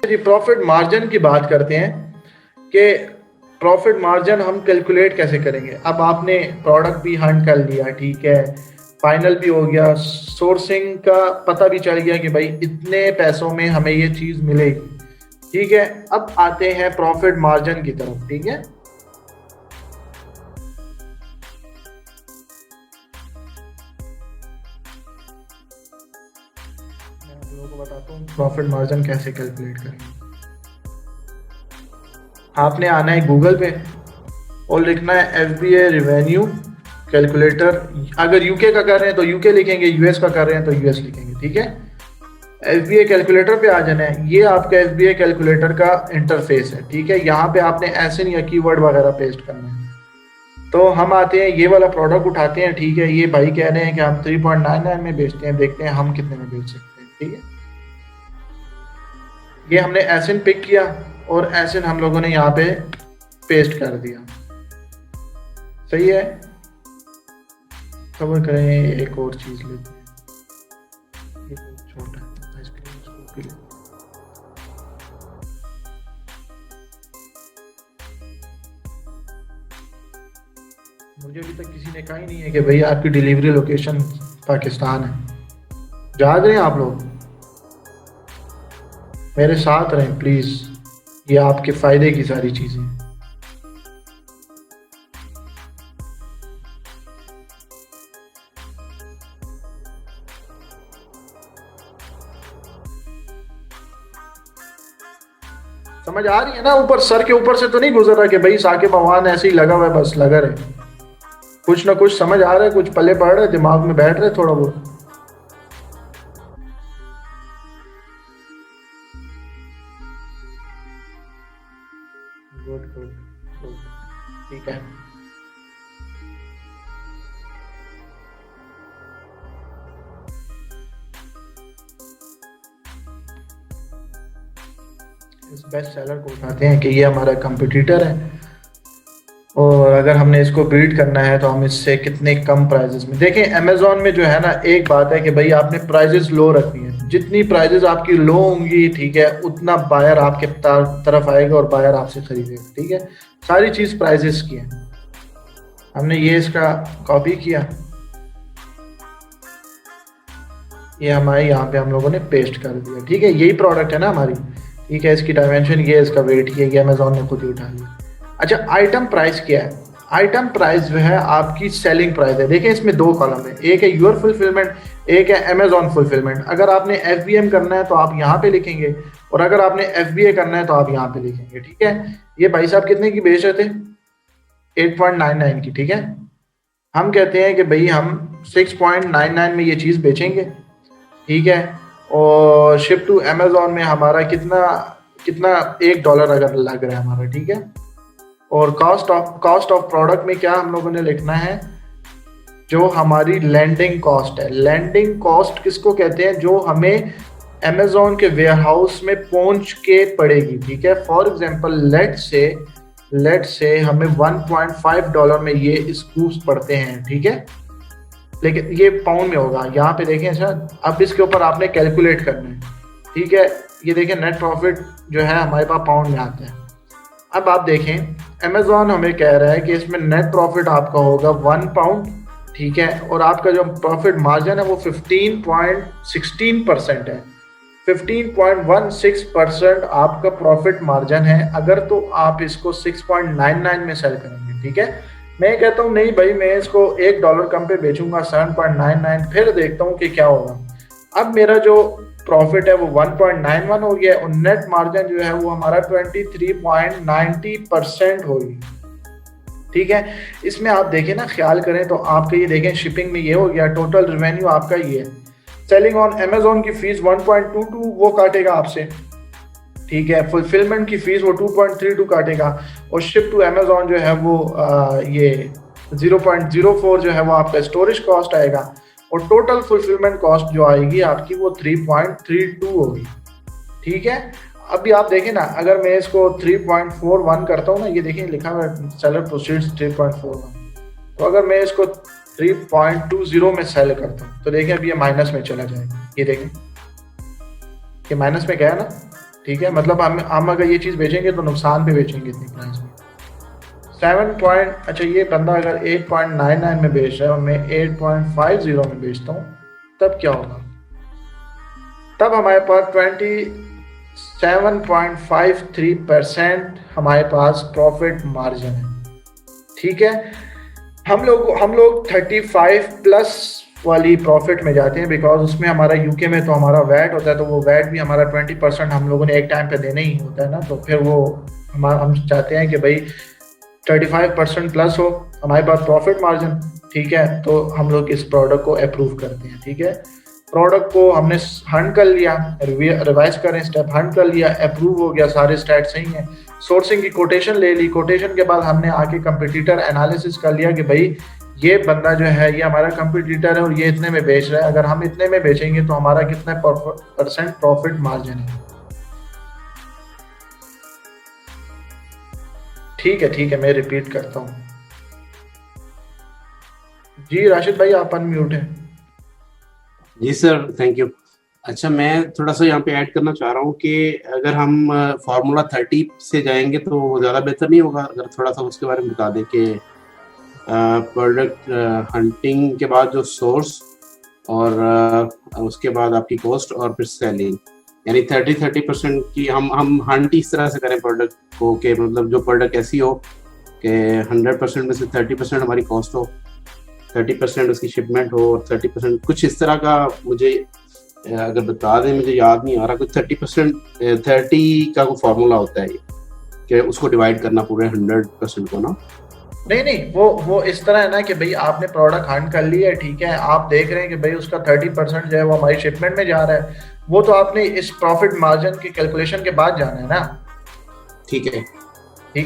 जी profit margin की बात करते हैं कि प्रॉफिट मार्जिन हम कैलकुलेट कैसे करेंगे। अब आपने प्रोडक्ट भी हंट कर लिया, ठीक है, फाइनल भी हो गया, सोर्सिंग का पता भी चल गया कि भाई इतने पैसों में हमें ये चीज़ मिलेगी, ठीक है। अब आते हैं प्रॉफिट मार्जिन की तरफ, ठीक है। मैं आप लोगों को बताता हूँ प्रॉफिट मार्जिन कैसे कैलकुलेट करेंगे। आपने आना है गूगल पे और लिखना है FBA रेवेन्यू कैलकुलेटर। अगर यूके का कर रहे हैं तो यूके लिखेंगे, यूएस का कर रहे हैं तो यूएस लिखेंगे, ठीक है। FBA कैलकुलेटर पे आ जाना है। ये आपका FBA कैलकुलेटर का इंटरफेस है, ठीक है। यहाँ पे आपने ऐसे या कीवर्ड वगैरह पेस्ट करना है। तो हम आते हैं, ये वाला प्रोडक्ट उठाते हैं, ठीक है। ये भाई कह रहे हैं कि हम 3.99 में बेचते हैं, देखते हैं हम कितने में बेच सकते हैं, ठीक है। ये हमने एसिन पिक किया और एसिन हम लोगों ने यहाँ पे पेस्ट कर दिया, सही है। कवर करें, एक और चीज लेते हैं, ये बहुत छोटा है, आइसक्रीम इसको भी ले। मुझे अभी तक किसी ने कहा ही नहीं है कि भाई आपकी डिलीवरी लोकेशन पाकिस्तान है। जाग रहे हैं आप लोग, मेरे साथ रहें प्लीज, ये आपके फायदे की सारी चीजें। समझ आ रही है ना? ऊपर सर के ऊपर से तो नहीं गुजर रहा कि भाई साकिब अवान ऐसे ही लगा हुआ है, बस लगा रहे। कुछ ना कुछ समझ आ रहा है, कुछ पल्ले पड़ रहा है, दिमाग में बैठ रहे थोड़ा बहुत। गुड गुड गुड, ठीक है। इस बेस्ट सेलर को उठाते हैं कि ये हमारा कंपटीटर है और अगर हमने इसको बीट करना है तो हम इससे कितने कम प्राइजेस में। देखें अमेजोन में जो है ना, एक बात है कि भाई आपने प्राइजेस लो रखनी है। जितनी प्राइजेस आपकी लो होंगी, ठीक है, उतना बायर आपके तरफ आएगा और बायर आपसे खरीदेगा, ठीक है। सारी चीज प्राइजेस की है। हमने ये इसका कॉपी किया, ये हमारे यहाँ पे हम लोगों ने पेस्ट कर दिया, ठीक है। यही प्रोडक्ट है ना हमारी, ठीक है। इसकी डायमेंशन ये, इसका वेट ये अमेजोन ने खुद ही उठा लिया। अच्छा, आइटम प्राइस क्या है? आइटम प्राइस जो है आपकी सेलिंग प्राइस है। देखिए इसमें दो कॉलम है, एक है योर फुलफिलमेंट, एक है अमेजोन फुलफिलमेंट। अगर आपने FBM करना है तो आप यहाँ पे लिखेंगे और अगर आपने FBA करना है तो आप यहाँ पे लिखेंगे, ठीक है। ये भाई साहब कितने की बेच रहे थे? 8.99 की, ठीक है। हम कहते हैं कि भाई हम 6.99 में ये चीज़ बेचेंगे, ठीक है। और शिप टू अमेजोन में हमारा कितना कितना $1 अगर लग रहा है हमारा, ठीक है। और कॉस्ट ऑफ प्रोडक्ट में क्या हम लोगों ने लिखना है? जो हमारी लैंडिंग कॉस्ट है। लैंडिंग कॉस्ट किसको कहते हैं? जो हमें अमेजोन के वेयरहाउस में पहुंच के पड़ेगी, ठीक है। फॉर एग्जांपल लेट से हमें $1.5 में ये स्कूप्स पड़ते हैं, ठीक है, लेकिन ये पाउंड में होगा। यहाँ पे देखें, अच्छा अब इसके ऊपर आपने कैलकुलेट करना है, ठीक है। ये देखें नेट प्रॉफिट जो है हमारे पास पाउंड में आता है। अब आप देखें अमेजोन हमें कह रहा है कि इसमें नेट प्रॉफिट आपका होगा £1, ठीक है। और आपका जो प्रॉफिट मार्जिन है वो 15.16% है। 15.16% आपका प्रॉफिट मार्जिन है अगर तो आप इसको 6.99 में सेल करेंगे, ठीक है। मैं कहता हूँ नहीं भाई, मैं इसको $1 कम पे बेचूंगा 7.99, फिर देखता हूँ कि क्या होगा। अब मेरा जो प्रॉफिट है वो 1.91 हो गया और नेट मार्जिन जो है वो हमारा 23.90% होगी, ठीक है। इसमें आप देखें ना, ख्याल करें तो आपके ये देखें शिपिंग में ये हो गया, टोटल रेवेन्यू आपका ये है। सेलिंग ऑन अमेजोन की फीस 1.22 वो काटेगा आपसे, ठीक है। फुलफिलमेंट की फीस वो 2.32 काटेगा और शिप टू अमेजोन जो है वो ये 0.04 जो है वो आपका स्टोरेज कॉस्ट आएगा और टोटल फुलफिलमेंट कॉस्ट जो आएगी आपकी वो 3.32 होगी, ठीक है। अभी आप देखें ना, अगर मैं इसको 3.41 करता हूँ ना, ये देखें लिखा हुआ है सेलर प्रोसीड्स 3.41, तो अगर मैं इसको 3.20 में सेल करता हूँ तो देखें अभी ये माइनस में चला जाएगा। ये देखें ये माइनस में गया ना, ठीक है, मतलब हम अगर ये चीज़ बेचेंगे तो नुकसान पे बेचेंगे इतनी प्राइस में। 7 पॉइंट, अच्छा ये बंदा अगर 8.99 में बेच रहा है और मैं 8.50 में बेचता हूँ, तब क्या होगा? तब हमारे पास 27.53% हमारे पास प्रॉफिट मार्जिन है। ठीक है, हम लोग 35 प्लस वाली प्रॉफिट में जाते हैं, बिकॉज उसमें हमारा यूके में तो हमारा वैट होता है, तो वो वैट भी हमारा 20% हम लोगों ने एक टाइम पे देना ही होता है ना, तो फिर वो हम चाहते हैं कि भाई 35% प्लस हो हमारे पास प्रॉफिट मार्जिन। ठीक है, तो हम लोग इस प्रोडक्ट को अप्रूव करते हैं। ठीक है, प्रोडक्ट को हमने हंड कर लिया, रिवाइज करें, स्टेप हंड कर लिया, अप्रूव हो गया, सारे स्टैट सही हैं, सोर्सिंग की कोटेशन ले ली, कोटेशन के बाद हमने आके कंपटीटर एनालिसिस कर लिया कि भाई ये बंदा जो है ये हमारा कंपटीटर है और ये इतने में बेच रहा है, अगर हम इतने में बेचेंगे तो हमारा कितने % प्रॉफिट मार्जिन है। ठीक है, मैं रिपीट करता हूँ। जी राशिद भाई आप अनम्यूट हैं। जी सर, थैंक यू। अच्छा, मैं थोड़ा सा यहाँ पे ऐड करना चाह रहा हूँ कि अगर हम फार्मूला 30 से जाएंगे तो वो ज़्यादा बेहतर नहीं होगा? अगर थोड़ा सा उसके बारे में बता दें कि प्रोडक्ट हंटिंग के बाद जो सोर्स और उसके बाद आपकी कॉस्ट और फिर सेलिंग, यानी 30% की हम हंट इस तरह से करें प्रोडक्ट को कि मतलब जो प्रोडक्ट ऐसी हो कि 100% में से 30% हमारी कॉस्ट हो, 30% उसकी शिपमेंट हो और 30% कुछ इस तरह का मुझे अगर बता दें, मुझे याद नहीं आ रहा, कुछ 30% का कोई फार्मूला होता है कि उसको डिवाइड करना पूरे 100% को ना। नहीं, वो इस तरह है ना कि भाई आपने प्रोडक्ट हंट कर लिया है, ठीक है, आप देख रहे हैं कि भाई उसका 30% जो है वो हमारी शिपमेंट में जा रहा है, वो तो आपने इस प्रॉफिट मार्जिन की कैलकुलेशन के बाद जाना है ना। ठीक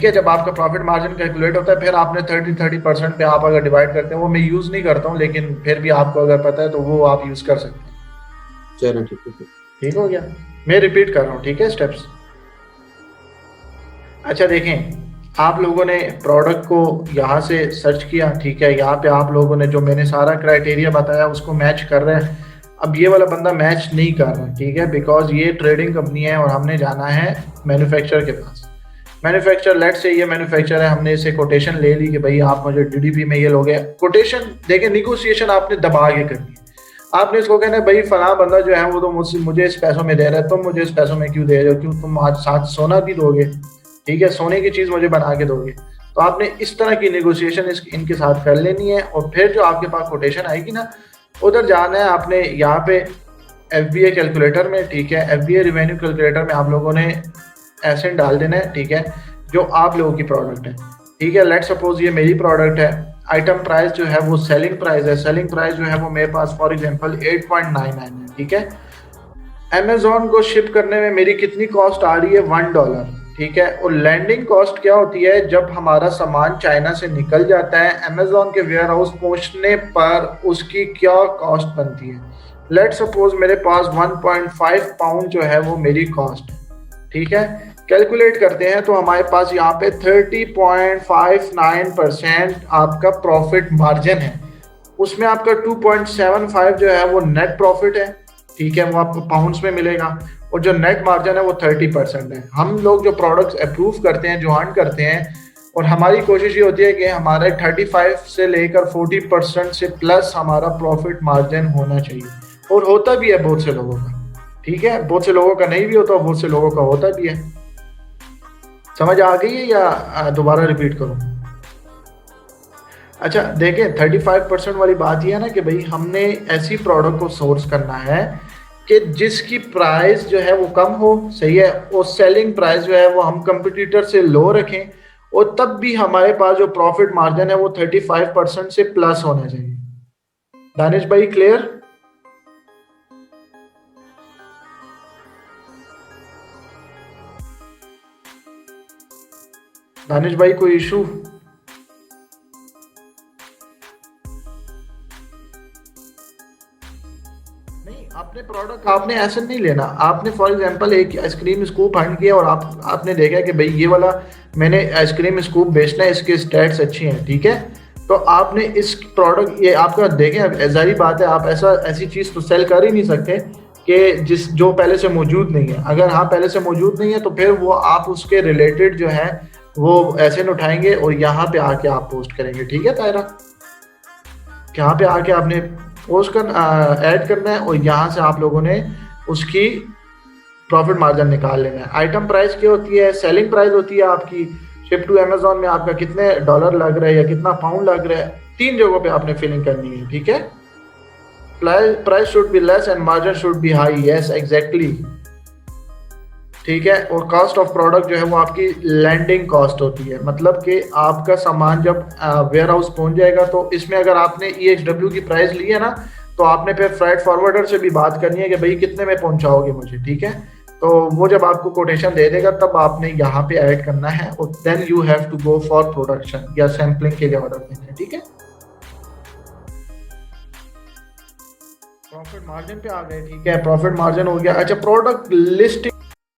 है, जब आपका प्रॉफिट मार्जिन कैलकुलेट होता है फिर आपने 30% पे आप अगर डिवाइड करते हैं, वो मैं यूज नहीं करता हूँ, लेकिन फिर भी आपको अगर पता है तो वो आप यूज कर सकते हैं। चलो ठीक हो गया, मैं रिपीट कर रहा हूँ। ठीक है, स्टेप्स। अच्छा देखें, आप लोगों ने प्रोडक्ट को यहाँ से सर्च किया, ठीक है, यहाँ पे आप लोगों ने जो मैंने सारा क्राइटेरिया बताया उसको मैच कर रहे हैं। अब ये वाला बंदा मैच नहीं कर रहा, ठीक है, बिकॉज ये ट्रेडिंग कंपनी है और हमने जाना है मैन्युफैक्चरर के पास। मैन्युफैक्चरर, लेट से ये मैन्युफैक्चरर है, हमने इसे कोटेशन ले ली कि भाई आप मुझे डीडीपी में ये लोगे। कोटेशन देखें, निगोशिएशन आपने दबा के करनी है। आपने इसको कहना है भाई फला बंदा जो है वो तो मुझे इस पैसों में दे रहा है, तुम मुझे इस पैसों में क्यों दे रहे हो, क्यों तुम आज साथ सोना भी दोगे, ठीक है, सोने की चीज मुझे बना के दोगे। तो आपने इस तरह की नेगोशिएशन इनके साथ कर लेनी है और फिर जो आपके पास कोटेशन आएगी ना, उधर जाना है आपने यहाँ पे FBA कैलकुलेटर में, ठीक है, FBA रिवेन्यू कैलकुलेटर में आप लोगों ने एसेट डाल देना है, ठीक है, जो आप लोगों की प्रोडक्ट है। ठीक है, लेट सपोज ये मेरी प्रोडक्ट है, आइटम प्राइस जो है वो सेलिंग प्राइस है, सेलिंग प्राइस जो है वो मेरे पास फॉर एग्जांपल 8.99 है। ठीक है, अमेजोन को शिप करने में मेरी कितनी कॉस्ट आ रही है? $1। ठीक है, और लैंडिंग कॉस्ट क्या होती है? जब हमारा सामान चाइना से निकल जाता है, अमेजोन के वेयर हाउस पहुंचने पर उसकी क्या कॉस्ट बनती है? लेट सपोज मेरे पास 1.5 पाउंड जो है वो मेरी कॉस्ट है। ठीक है, कैलकुलेट करते हैं तो हमारे पास यहाँ पे 30.59% आपका प्रॉफिट मार्जिन है। उसमें आपका 2.75 जो है वो नेट प्रॉफिट है। ठीक है, वो आपको पाउंड्स में मिलेगा और जो नेट मार्जिन है वो 30% है। हम लोग जो प्रोडक्ट्स अप्रूव करते हैं, जो अर्न करते हैं, और हमारी कोशिश ये होती है कि हमारे 35 से लेकर 40% से प्लस हमारा प्रॉफिट मार्जिन होना चाहिए, और होता भी है बहुत से लोगों का। ठीक है, बहुत से लोगों का नहीं भी होता, बहुत से लोगों का होता भी है। समझ आ गई है या दोबारा रिपीट करूं? अच्छा देखें, 35% वाली बात यह है ना कि भाई हमने ऐसी प्रोडक्ट को सोर्स करना है कि जिसकी प्राइस जो है वो कम हो, सही है, और सेलिंग प्राइस जो है वो हम कंपटीटर से लो रखें, और तब भी हमारे पास जो प्रॉफिट मार्जिन है वो 35% से प्लस होना चाहिए। दानिश भाई क्लियर? दानिश भाई कोई इशू? अपने प्रोडक्ट आपने ऐसे नहीं लेना। आपने फॉर एग्जांपल एक आइसक्रीम स्कूप हंट किया और आपने देखा कि भाई ये वाला मैंने आइसक्रीम स्कूप बेचना है, इसके स्टैट्स अच्छी हैं, ठीक है, तो आपने इस प्रोडक्ट, ये आपका देखें, जाहिर बात है आप ऐसी चीज़ तो सेल कर ही नहीं सकते कि जिस जो पहले से मौजूद नहीं है। अगर हाँ पहले से मौजूद नहीं है तो फिर वो आप उसके रिलेटेड जो है वो ऐसे न उठाएंगे और यहाँ पे आके आप पोस्ट करेंगे। ठीक है तायरा, यहाँ पे आके आपने पोस्ट कर ऐड करना है और यहाँ से आप लोगों ने उसकी प्रॉफिट मार्जिन निकाल लेना है। आइटम प्राइस क्या होती है, सेलिंग प्राइस होती है आपकी, शिप टू अमेजोन में आपका कितने डॉलर लग रहा है या कितना पाउंड लग रहा है, 3 जगहों पे आपने फिलिंग करनी है। ठीक है, price should be less and margin should be high, yes exactly. ठीक है, और कॉस्ट ऑफ प्रोडक्ट जो है वो आपकी लैंडिंग कॉस्ट होती है, मतलब कि आपका सामान जब वेयर हाउस पहुंच जाएगा तो इसमें अगर आपने EXW की प्राइस ली है ना तो आपने फिर फ्राइट फॉरवर्डर से भी बात करनी है कि भाई कितने में पहुंचाओगे मुझे। ठीक है, तो वो जब आपको कोटेशन दे देगा तब आपने यहाँ पे ऐड करना है और then you have to go for production या सैम्पलिंग के लिए ऑर्डर देना है। ठीक है, प्रॉफिट मार्जिन पे आ गए। ठीक है, प्रॉफिट मार्जिन हो गया। अच्छा, प्रोडक्ट लिस्टिंग